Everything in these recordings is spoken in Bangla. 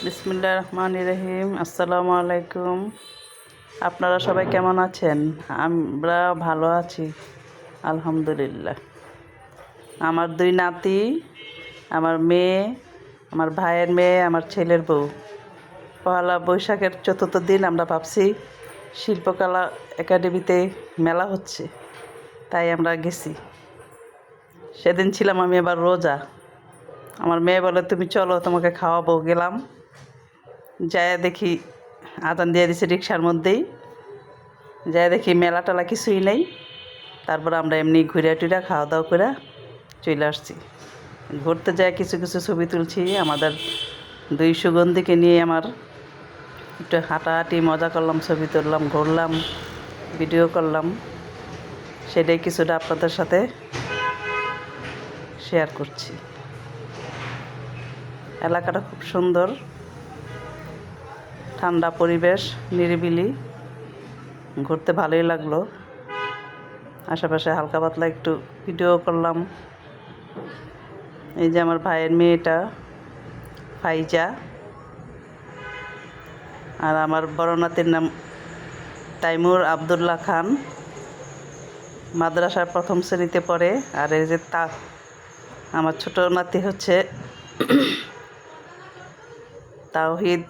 বিসমিল্লাহির রহমানির রহিম। আসসালামু আলাইকুম। আপনারা সবাই কেমন আছেন? আমরা ভালো আছি আলহামদুলিল্লাহ। আমার দুই নাতি, আমার মেয়ে, আমার ভাইয়ের মেয়ে, আমার ছেলের বউ। পহেলা বৈশাখের চতুর্থ দিন আমরা ভাবছি শিল্পকলা একাডেমিতে মেলা হচ্ছে, তাই আমরা গেছি। সেদিন ছিলাম আমি আবার রোজা। আমার মেয়ে বলে, তুমি চলো, তোমাকে খাওয়াবো। গেলাম, যায় দেখি আজান দিয়ে দিছে রিক্সার মধ্যেই। যায় দেখি মেলা টেলা কিছুই নেই। তারপর আমরা এমনি ঘুরে টুরে খাওয়া দাওয়া করে চলে আসছি। ঘুরতে যায় কিছু কিছু ছবি তুলছি। আমাদের দুই সুগন্ধিকে নিয়ে আমার একটু হাঁটাহাঁটি মজা করলাম, ছবি তুললাম, ঘুরলাম, ভিডিও করলাম। সেটাই কিছুটা আপনাদের সাথে শেয়ার করছি। এলাকাটা খুব সুন্দর, ঠান্ডা পরিবেশ, নিরিবিলি, ঘুরতে ভালোই লাগলো। আশেপাশে হালকা পাতলা একটু ভিডিও করলাম। এই যে আমার ভাইয়ের মেয়েটা ফাইজা, আর আমার বড় নাতির নাম তাইমুর আবদুল্লাহ খান, মাদ্রাসার প্রথম শ্রেণীতে পড়ে। আর এই যে আমার ছোট নাতি হচ্ছে তাওহিদ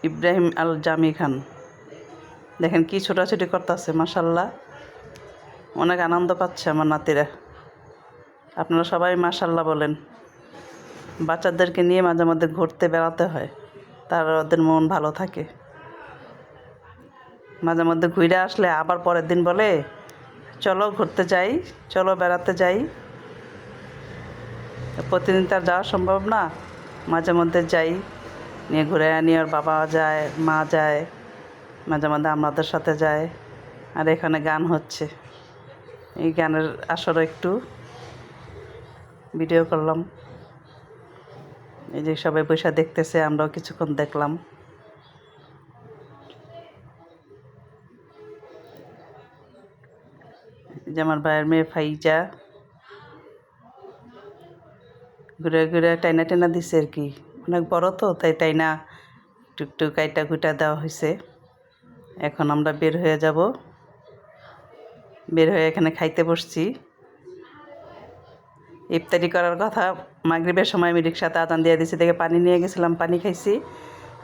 ইব্রাহিম আল জামি খান। দেখেন কি ছোটাছুটি করতেছে, মাশাল্লাহ, অনেক আনন্দ পাচ্ছে আমার নাতিরা। আপনারা সবাই মাশাল্লাহ বলেন। বাচ্চাদেরকে নিয়ে মাঝে মধ্যে ঘুরতে বেড়াতে হয়, তার ওদের মন ভালো থাকে। মাঝে মধ্যে ঘুরে আসলে আবার পরের দিন বলে, চলো ঘুরতে যাই, চলো বেড়াতে যাই। প্রতিদিন তার যাওয়া সম্ভব না, মাঝে মধ্যে যাই, নিয়ে ঘুরে আনি। আর বাবা যায়, মা যায়, মাঝে মধ্যে আমাদের সাথে যায়। আর এখানে গান হচ্ছে, এই গানের আসরে একটু ভিডিও করলাম। এই যে সবাই বসে দেখতেছে, আমরাও কিছুক্ষণ দেখলাম। যে আমার ভাইয়ের মেয়ে ফাইজা ঘুরে ঘুরে টাইনা টাইনা দিছে আর কি। অনেক বড় তো, তাই টাইনা টুকটুক কাইটা কুইটা দেওয়া হয়েছে। এখন আমরা বের হয়ে যাব। বের হয়ে এখানে খাইতে বসছি। ইফতারি করার কথা, মাগরিবের সময় আমি রিক্সাতে আজান দিয়ে দিছি দেখে পানি নিয়ে গেছিলাম, পানি খাইছি।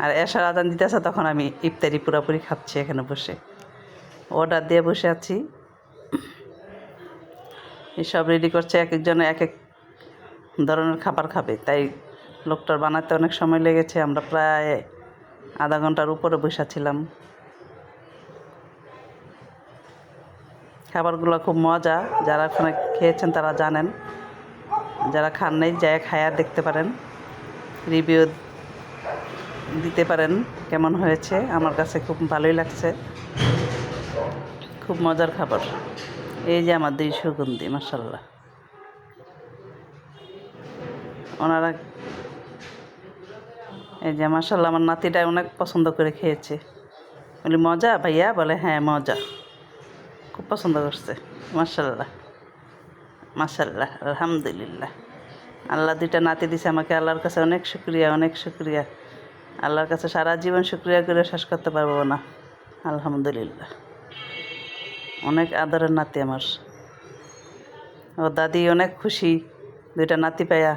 আর এসার আজান দিতেছে, তখন আমি ইফতারি পুরোপুরি খাচ্ছি এখানে বসে। অর্ডার দিয়ে বসে আছি। এসব রেডি করছে, এক একজনে এক এক ধরনের খাবার খাবে, তাই লোকটার বানাতে অনেক সময় লেগেছে। আমরা প্রায় আধা ঘন্টার উপরে বসেছিলাম। খাবারগুলো খুব মজা, যারা ওখানে খেয়েছেন তারা জানেন। যারা খান নাই, যায় খায়া দেখতে পারেন, রিভিউ দিতে পারেন কেমন হয়েছে। আমার কাছে খুব ভালোই লাগছে, খুব মজার খাবার। এই যে আমার দুই সুগন্ধি, মাশাল্লাহ, ওনারা এই যে মাশাল্লাহ আমার নাতিটা অনেক পছন্দ করে খেয়েছে। বলি, মজা ভাইয়া? বলে, হ্যাঁ মজা, খুব পছন্দ করছে। মাশাল্লাহ মাশাল্লাহ, আলহামদুলিল্লাহ। আল্লাহ দুইটা নাতি দিছে আমাকে, আল্লাহর কাছে অনেক শুক্রিয়া, অনেক শুক্রিয়া। আল্লাহর কাছে সারা জীবন শুক্রিয়া করে শেষ করতে পারবো না। আলহামদুলিল্লাহ, অনেক আদরের নাতি আমার। ও দাদি অনেক খুশি দুইটা নাতি পাইয়া।